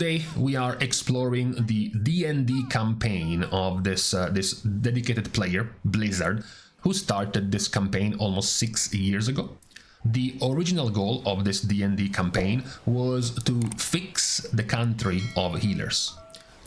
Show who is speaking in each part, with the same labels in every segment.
Speaker 1: Today we are exploring the D&D campaign of this dedicated player, Blizzard, who started this campaign almost 6 years ago. The original goal of this D&D campaign was to fix the country of healers.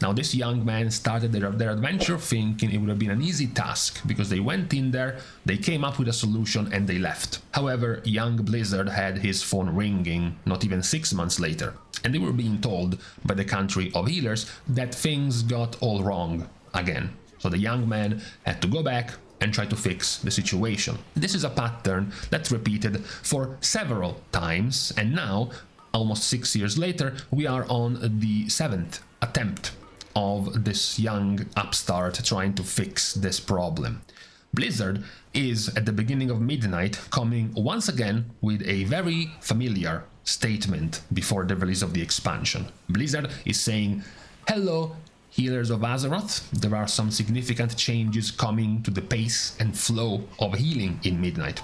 Speaker 1: Now, this young man started their adventure thinking it would have been an easy task, because they went in there, they came up with a solution, and they left. However, young Blizzard had his phone ringing not even 6 months later, and they were being told by the country of healers that things got all wrong again. So the young man had to go back and try to fix the situation. This is a pattern that's repeated for several times, and now, almost 6 years later, we are on the 7th attempt of this young upstart trying to fix this problem. Blizzard is, at the beginning of Midnight, coming once again with a very familiar statement before the release of the expansion. Blizzard is saying, "Hello, healers of Azeroth, there are some significant changes coming to the pace and flow of healing in Midnight.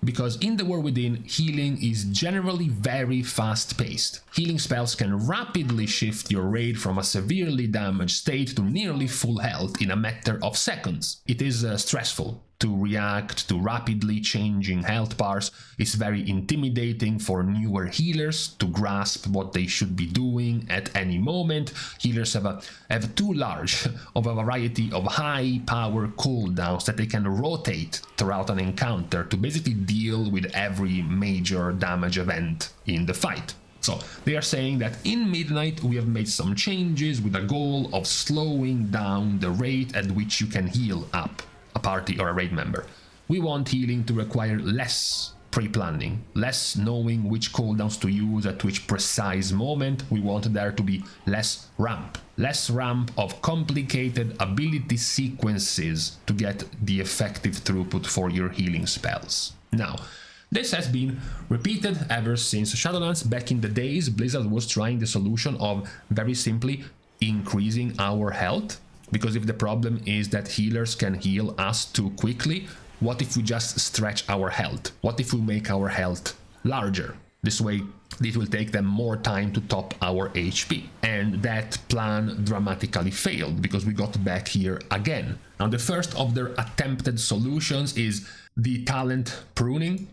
Speaker 1: Because in the War Within, healing is generally very fast-paced. Healing spells can rapidly shift your raid from a severely damaged state to nearly full health in a matter of seconds. It is stressful to react to rapidly changing health bars. It's very intimidating for newer healers to grasp what they should be doing at any moment. Healers have too large of a variety of high-power cooldowns that they can rotate throughout an encounter to basically deal with every major damage event in the fight." So they are saying that in Midnight we have made some changes with a goal of slowing down the rate at which you can heal up a party or a raid member. We want healing to require less pre-planning, less knowing which cooldowns to use at which precise moment. We want there to be less ramp of complicated ability sequences to get the effective throughput for your healing spells. Now, this has been repeated ever since Shadowlands. Back in the days, Blizzard was trying the solution of very simply increasing our health. Because if the problem is that healers can heal us too quickly, what if we just stretch our health? What if we make our health larger? This way, it will take them more time to top our HP. And that plan dramatically failed, because we got back here again. Now, the first of their attempted solutions is the talent pruning.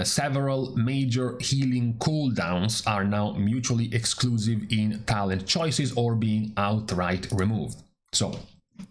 Speaker 1: Several major healing cooldowns are now mutually exclusive in talent choices or being outright removed. So,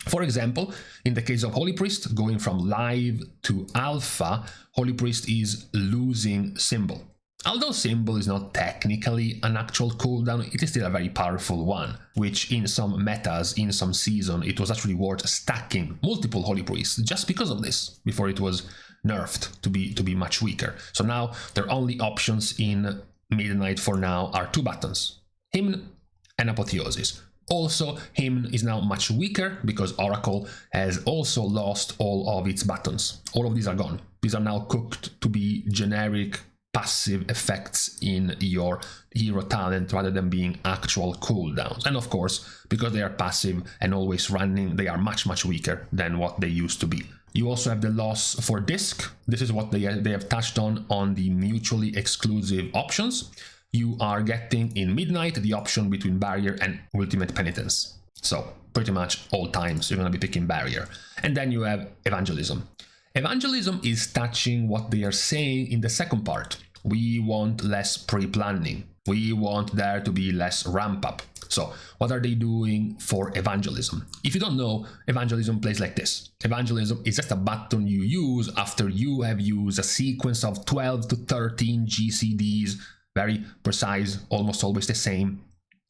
Speaker 1: for example, in the case of Holy Priest, going from live to alpha, Holy Priest is losing Symbol. Although Symbol is not technically an actual cooldown, it is still a very powerful one, which in some metas, in some season, it was actually worth stacking multiple Holy Priests just because of this, before it was nerfed to be much weaker. So now their only options in Midnight for now are 2 buttons, Hymn and Apotheosis. Also, Hymn is now much weaker because Oracle has also lost all of its buttons. All of these are gone. These are now cooked to be generic passive effects in your hero talent rather than being actual cooldowns. And of course, because they are passive and always running, they are much weaker than what they used to be. You also have the loss for disc. This is what they have touched on the mutually exclusive options. You are getting in Midnight the option between Barrier and Ultimate Penitence. So pretty much all times you're going to be picking Barrier. And then you have Evangelism. Evangelism is touching what they are saying in the second part. We want less pre-planning. We want there to be less ramp up. So what are they doing for Evangelism? If you don't know, Evangelism plays like this. Evangelism is just a button you use after you have used a sequence of 12 to 13 GCDs, very precise, almost always the same,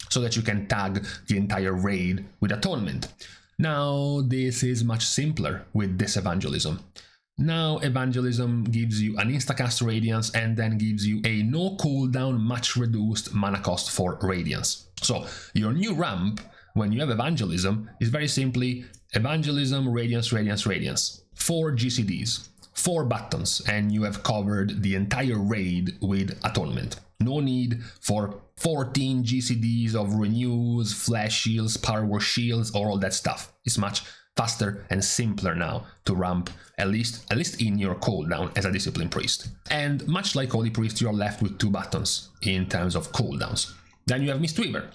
Speaker 1: so that you can tag the entire raid with Atonement. Now, this is much simpler with this Evangelism. Now, Evangelism gives you an instacast Radiance and then gives you a no cooldown, much reduced mana cost for Radiance. So, your new ramp, when you have Evangelism, is very simply Evangelism, Radiance, Radiance, Radiance. 4 GCDs, 4 buttons, and you have covered the entire raid with Atonement. No need for 14 GCDs of renews, flash shields, power war shields, or all that stuff. It's much faster and simpler now to ramp, at least in your cooldown as a Discipline Priest. And much like Holy Priest, you're left with 2 buttons in terms of cooldowns. Then you have Mistweaver.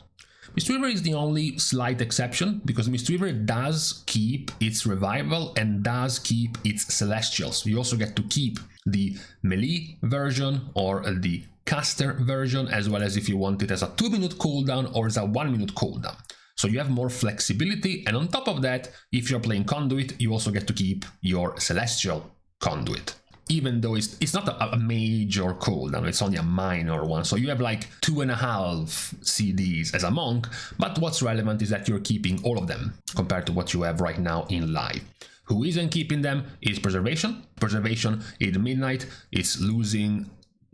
Speaker 1: Mistweaver is the only slight exception, because Mistweaver does keep its revival and does keep its celestials. You also get to keep the melee version or the caster version, as well as if you want it as a 2-minute cooldown or as a 1-minute cooldown. So you have more flexibility, and on top of that, if you're playing Conduit, you also get to keep your celestial Conduit. Even though it's not a major cooldown, it's only a minor one. So you have like 2.5 CDs as a monk, but what's relevant is that you're keeping all of them compared to what you have right now in live. Who isn't keeping them is Preservation. Preservation in Midnight is losing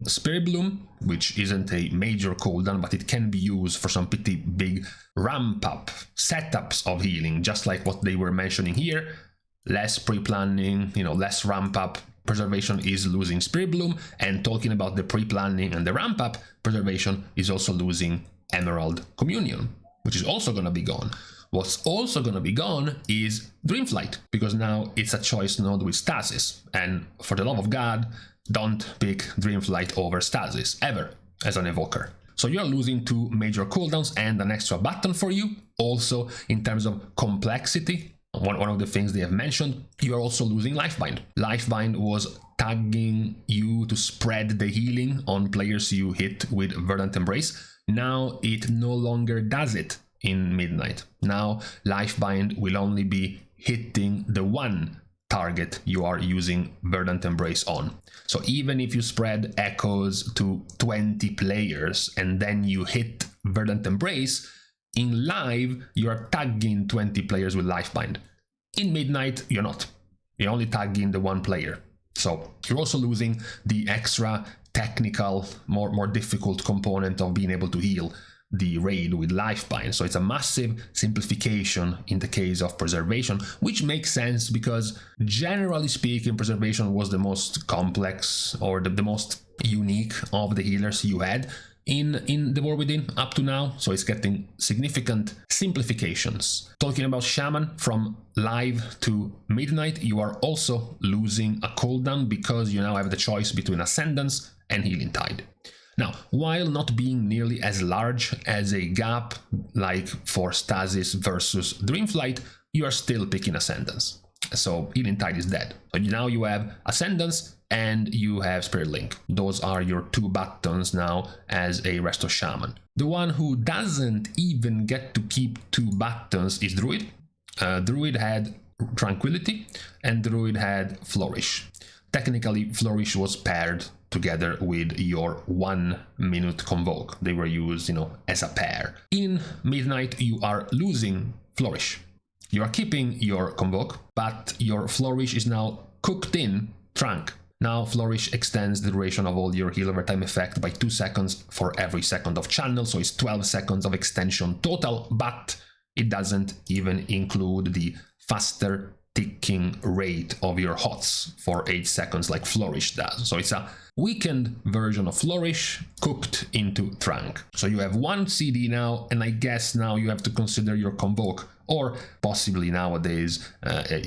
Speaker 1: Spirit Bloom, which isn't a major cooldown, but it can be used for some pretty big ramp-up setups of healing, just like what they were mentioning here. Less pre-planning, less ramp-up. Preservation is losing Spirit Bloom, and talking about the pre-planning and the ramp-up, Preservation is also losing Emerald Communion, which is also going to be gone. What's also going to be gone is Dreamflight, because now it's a choice node with Stasis, and for the love of God, don't pick Dreamflight over Stasis, ever, as an evoker. So you're losing 2 major cooldowns and an extra button for you. Also, in terms of complexity, one of the things they have mentioned, you are also losing Lifebind. Lifebind was tagging you to spread the healing on players you hit with Verdant Embrace. Now it no longer does it in Midnight. Now Lifebind will only be hitting the one target you are using Verdant Embrace on. So even if you spread echoes to 20 players and then you hit Verdant Embrace, in live you are tagging 20 players with Lifebind. In Midnight you're not. You're only tagging the one player. So you're also losing the extra technical, more difficult component of being able to heal the raid with Lifebind. So it's a massive simplification in the case of Preservation, which makes sense because generally speaking, Preservation was the most complex or the most unique of the healers you had in the War Within up to now. So it's getting significant simplifications. Talking about Shaman, from live to Midnight, you are also losing a cooldown because you now have the choice between Ascendance and Healing Tide. Now, while not being nearly as large as a gap like for Stasis versus Dreamflight, you are still picking Ascendance. So Healing Tide is dead. So now you have Ascendance and you have Spirit Link. Those are your 2 buttons now as a Resto Shaman. The one who doesn't even get to keep 2 buttons is Druid. Druid had Tranquility and Druid had Flourish. Technically, Flourish was paired together with your 1-minute Convoke. They were used, as a pair. In Midnight, you are losing Flourish. You are keeping your Convoke, but your Flourish is now cooked in Trank. Now Flourish extends the duration of all your heal over time effect by 2 seconds for every second of channel, so it's 12 seconds of extension total, but it doesn't even include the faster ticking rate of your HOTS for 8 seconds like Flourish does. So it's a weakened version of Flourish cooked into Trank. So you have 1 CD now, and I guess now you have to consider your Convoke, or possibly nowadays,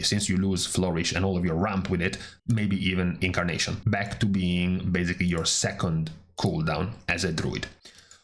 Speaker 1: since you lose Flourish and all of your ramp with it, maybe even Incarnation, back to being basically your second cooldown as a Druid.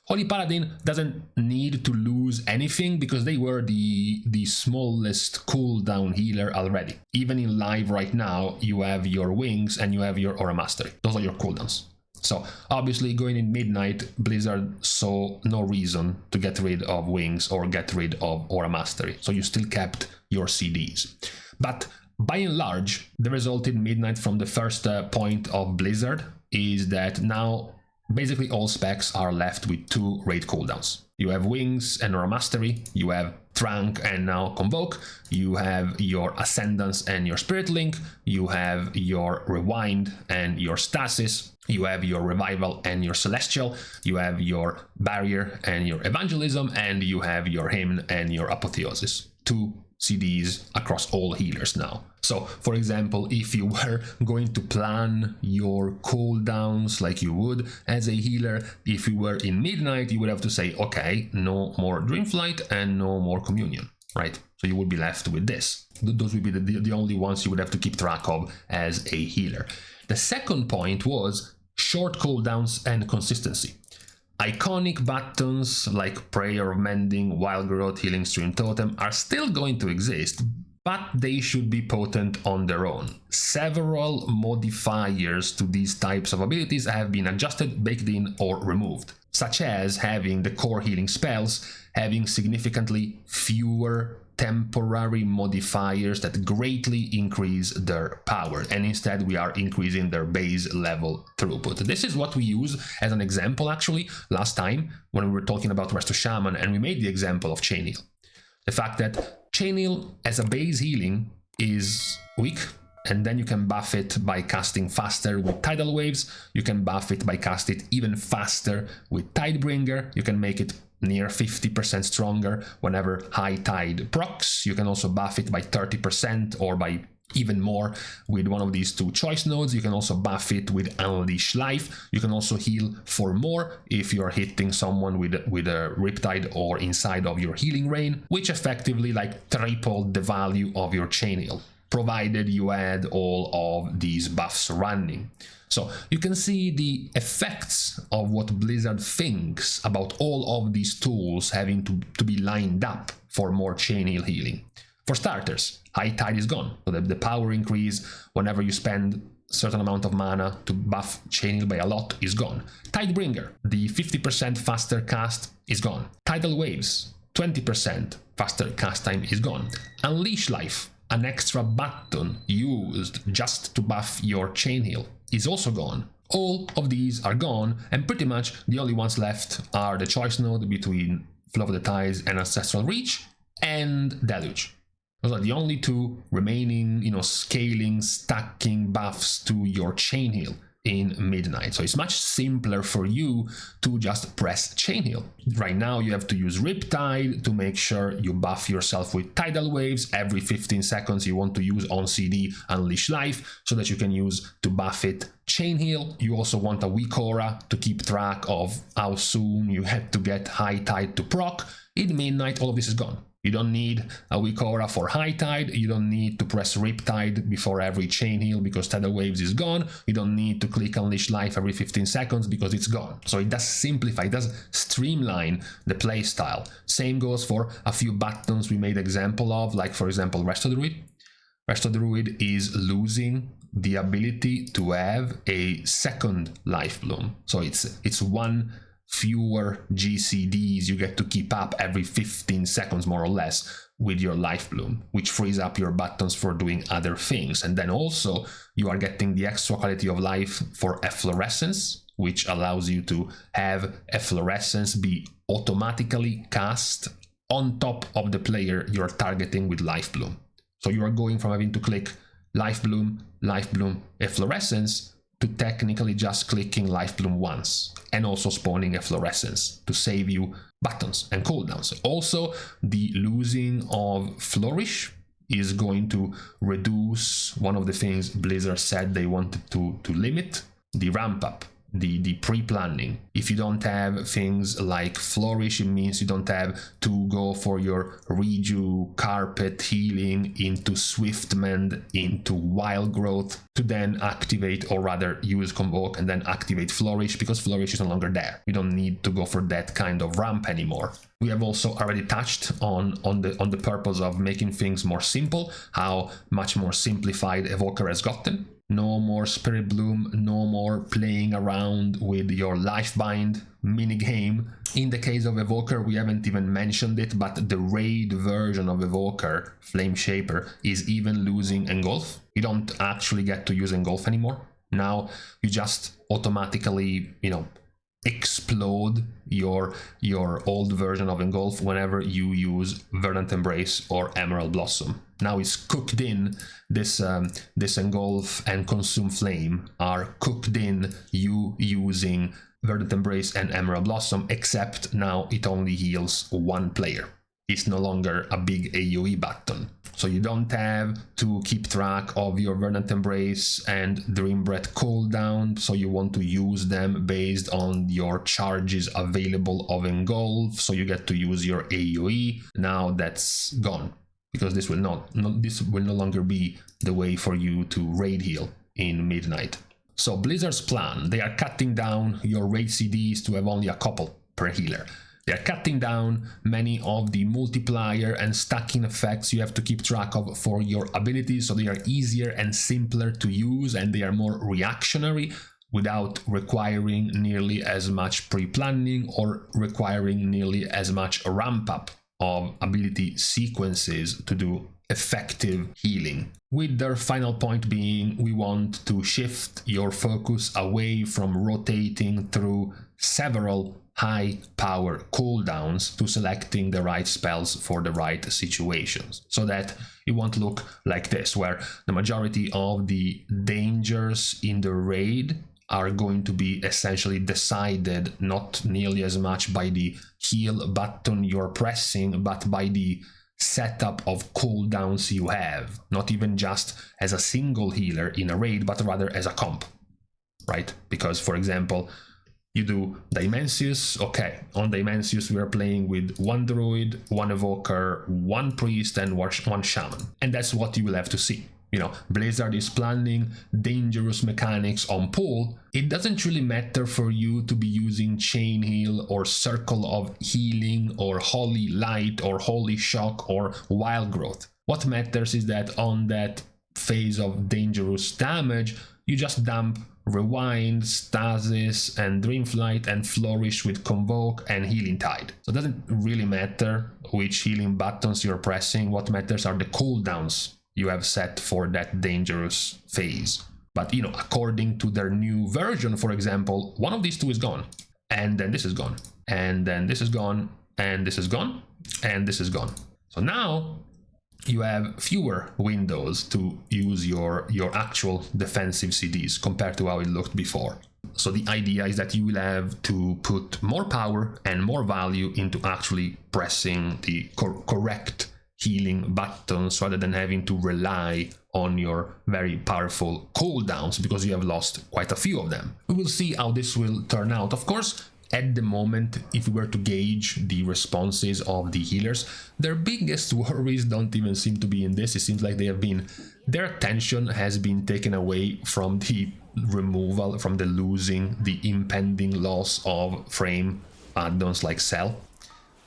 Speaker 1: Holy Paladin doesn't need to lose anything because they were the smallest cooldown healer already. Even in live right now, you have your Wings and you have your Aura Mastery. Those are your cooldowns. So obviously going in Midnight, Blizzard saw no reason to get rid of Wings or get rid of Aura Mastery. So you still kept your CDs. But by and large, the result in Midnight from the first point of Blizzard is that now basically all specs are left with 2 raid cooldowns. You have Wings and Aura Mastery, you have Trank and now Convoke, you have your Ascendance and your Spirit Link, you have your Rewind and your Stasis, you have your Revival and your Celestial, you have your Barrier and your Evangelism, and you have your Hymn and your Apotheosis. 2 CDs across all healers now. So, for example, if you were going to plan your cooldowns like you would as a healer, if you were in Midnight, you would have to say, okay, no more Dreamflight and no more Communion, right? So you would be left with this. Those would be the only ones you would have to keep track of as a healer. The second point was short cooldowns and consistency. Iconic buttons like Prayer of Mending, Wild Growth, Healing Stream Totem are still going to exist, but they should be potent on their own. Several modifiers to these types of abilities have been adjusted, baked in, or removed, such as having the core healing spells having significantly fewer temporary modifiers that greatly increase their power, and instead we are increasing their base level throughput. This is what we use as an example actually last time when we were talking about Resto Shaman, and we made the example of Chain Heal. The fact that Chain Heal as a base healing is weak, and then you can buff it by casting faster with Tidal Waves, you can buff it by casting it even faster with Tidebringer, you can make it near 50% stronger whenever High Tide procs, you can also buff it by 30% or by even more with one of these two choice nodes. You can also buff it with Unleash Life. You can also heal for more if you're hitting someone with a Riptide or inside of your healing rain, which effectively like tripled the value of your Chain Heal, provided you had all of these buffs running. So you can see the effects of what Blizzard thinks about all of these tools having to be lined up for more Chain Heal healing. For starters, High Tide is gone, so the power increase whenever you spend a certain amount of mana to buff Chain Heal by a lot is gone. Tidebringer, the 50% faster cast is gone. Tidal Waves, 20% faster cast time is gone. Unleash Life, an extra button used just to buff your Chain Heal, is also gone. All of these are gone, and pretty much the only ones left are the choice node between Flow of the Tides and Ancestral Reach, and Deluge. Those are the only two remaining, scaling, stacking buffs to your Chain Heal in Midnight. So it's much simpler for you to just press Chain Heal. Right now you have to use Riptide to make sure you buff yourself with Tidal Waves. Every 15 seconds you want to use on CD Unleash Life so that you can use to buff it Chain Heal. You also want a weak aura to keep track of how soon you had to get High Tide to proc. In Midnight all of this is gone. You don't need a weak aura for High Tide, you don't need to press Riptide before every Chain Heal because Tidal Waves is gone, you don't need to click Unleash Life every 15 seconds because it's gone. So it does simplify, it does streamline the playstyle. Same goes for a few buttons we made example of, like for example Resto Druid. Resto Druid is losing the ability to have a second Life Bloom. So it's one fewer GCDs you get to keep up every 15 seconds more or less with your Life Bloom, which frees up your buttons for doing other things. And then also you are getting the extra quality of life for Efflorescence, which allows you to have Efflorescence be automatically cast on top of the player you're targeting with Life Bloom. So you are going from having to click Life Bloom, Efflorescence, to technically just clicking Life Bloom once, and also spawning Efflorescence to save you buttons and cooldowns. Also, the losing of Flourish is going to reduce one of the things Blizzard said they wanted to limit, the ramp up, the pre-planning. If you don't have things like Flourish, it means you don't have to go for your Reju, Carpet, Healing into Swiftmend, into Wild Growth to then activate, or rather use Convoke and then activate Flourish, because Flourish is no longer there. You don't need to go for that kind of ramp anymore. We have also already touched on the purpose of making things more simple, how much more simplified Evoker has gotten. No more Spirit Bloom, no more playing around with your Lifebind minigame. In the case of Evoker, we haven't even mentioned it, but the raid version of Evoker, Flame Shaper, is even losing Engulf. You don't actually get to use Engulf anymore. Now you just automatically, explode your old version of Engulf whenever you use Verdant Embrace or Emerald Blossom. Now it's cooked in, this Engulf and Consume Flame are cooked in you using Verdant Embrace and Emerald Blossom, except now it only heals one player. It's no longer a big AoE button. So you don't have to keep track of your Verdant Embrace and Dream Breath cooldown, so you want to use them based on your charges available of Engulf, so you get to use your AoE. Now that's gone, because this will no longer be the way for you to raid heal in Midnight. So Blizzard's plan, they are cutting down your raid CDs to have only a couple per healer. They are cutting down many of the multiplier and stacking effects you have to keep track of for your abilities, so they are easier and simpler to use, and they are more reactionary without requiring nearly as much pre-planning or requiring nearly as much ramp-up of ability sequences to do effective healing. With their final point being, we want to shift your focus away from rotating through several high power cooldowns to selecting the right spells for the right situations, so that it won't look like this, where the majority of the dangers in the raid are going to be essentially decided not nearly as much by the heal button you're pressing, but by the setup of cooldowns you have, not even just as a single healer in a raid, but rather as a comp, right? Because, for example, you do Dimensius, okay, on Dimensius we are playing with one druid, one evoker, one priest, and one shaman, and that's what you will have to see. You know, Blizzard is planning dangerous mechanics on pool. It doesn't really matter for you to be using Chain Heal or Circle of Healing or Holy Light or Holy Shock or Wild Growth. What matters is that on that phase of dangerous damage, you just dump Rewind, Stasis, and Dreamflight, and Flourish with Convoke and Healing Tide. So it doesn't really matter which healing buttons you're pressing. What matters are the cooldowns you have set for that dangerous phase. But, you know, according to their new version, for example, one of these two is gone, and then this is gone, and then this is gone, and this is gone, and this is gone. So now you have fewer windows to use your actual defensive CDs compared to how it looked before. So the idea is that you will have to put more power and more value into actually pressing the correct healing buttons, rather than having to rely on your very powerful cooldowns, because you have lost quite a few of them. We will see how this will turn out. Of course, at the moment, if we were to gauge the responses of the healers, their biggest worries don't even seem to be in this. It seems like their attention has been taken away from the removal, from the losing, the impending loss of frame add-ons like Cell.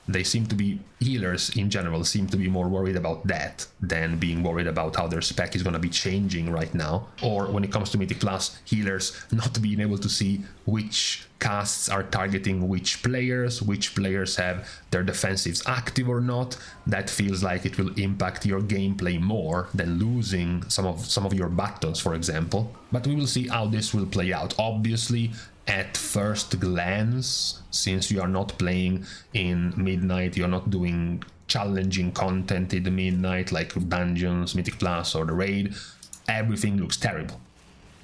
Speaker 1: They seem to be, healers in general seem to be more worried about that than being worried about how their spec is going to be changing right now. Or when it comes to Mythic Plus, healers not being able to see which casts are targeting which players have their defensives active or not. That feels like it will impact your gameplay more than losing some of your buttons, for example. But we will see how this will play out. Obviously, at first glance, since you are not playing in Midnight, you're not doing challenging content in the Midnight like Dungeons, Mythic Plus, or the Raid, everything looks terrible.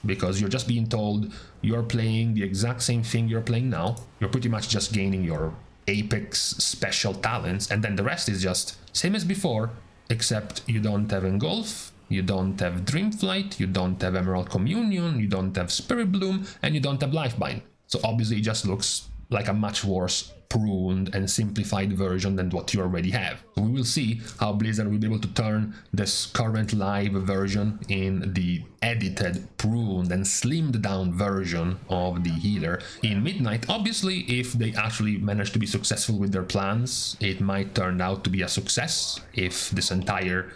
Speaker 1: Because you're just being told you're playing the exact same thing you're playing now. You're pretty much just gaining your Apex special talents, and then the rest is just same as before, except you don't have Engulf, you don't have Dreamflight, you don't have Emerald Communion, you don't have Spirit Bloom, and you don't have Lifebind. So obviously it just looks like a much worse pruned and simplified version than what you already have. So we will see how Blizzard will be able to turn this current live version in the edited, pruned, and slimmed down version of the healer in Midnight. Obviously, if they actually manage to be successful with their plans, it might turn out to be a success. If this entire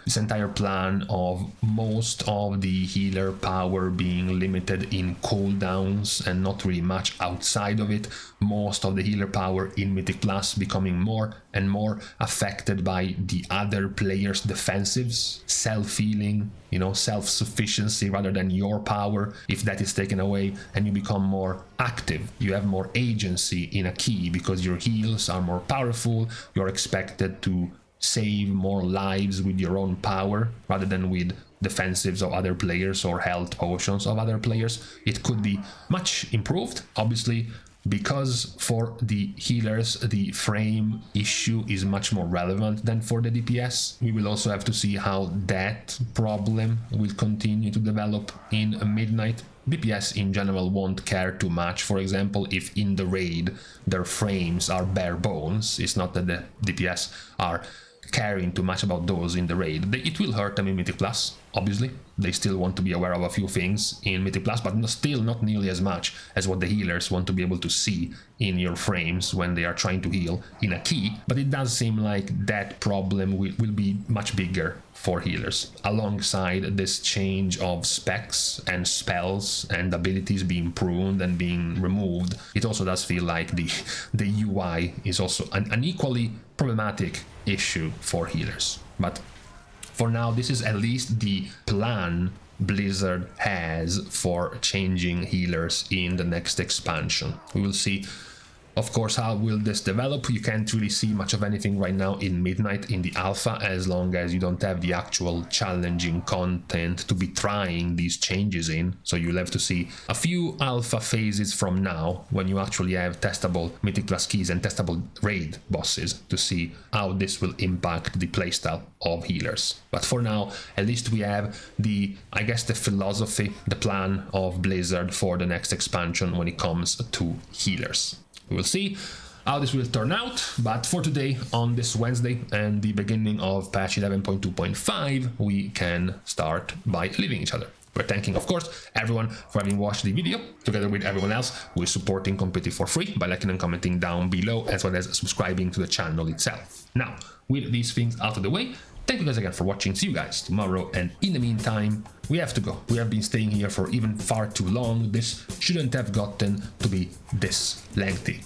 Speaker 1: plan of most of the healer power being limited in cooldowns and not really much outside of it, most of the healer power in Mythic Plus becoming more and more affected by the other players' defensives, self-healing, self-sufficiency rather than your power. If that is taken away and you become more active, you have more agency in a key because your heals are more powerful, you're expected to save more lives with your own power rather than with defensives of other players or health potions of other players. It could be much improved, obviously, because for the healers the frame issue is much more relevant than for the DPS. We will also have to see how that problem will continue to develop in Midnight. DPS in general won't care too much. For example, if in the raid their frames are bare bones, it's not that the DPS are caring too much about those in the raid. It will hurt them in Mythic Plus, obviously. They still want to be aware of a few things in Mythic Plus, but still not nearly as much as what the healers want to be able to see in your frames when they are trying to heal in a key. But it does seem like that problem will be much bigger for healers, alongside this change of specs and spells and abilities being pruned and being removed. It also does feel like the UI is also an equally problematic issue for healers. But for now, this is at least the plan Blizzard has for changing healers in the next expansion. We will see, of course, how will this develop. You can't really see much of anything right now in Midnight in the alpha, as long as you don't have the actual challenging content to be trying these changes in. So you'll have to see a few alpha phases from now, when you actually have testable Mythic Plus keys and testable raid bosses, to see how this will impact the playstyle of healers. But for now, at least we have I guess the philosophy, the plan of Blizzard for the next expansion when it comes to healers. We will see how this will turn out, but for today, on this Wednesday and the beginning of patch 11.2.5, we can start by leaving each other. We're thanking, of course, everyone for having watched the video, together with everyone else who is supporting completely for free by liking and commenting down below, as well as subscribing to the channel itself. Now, with these things out of the way, thank you guys again for watching. See you guys tomorrow, and in the meantime, we have to go. We have been staying here for even far too long. This shouldn't have gotten to be this lengthy.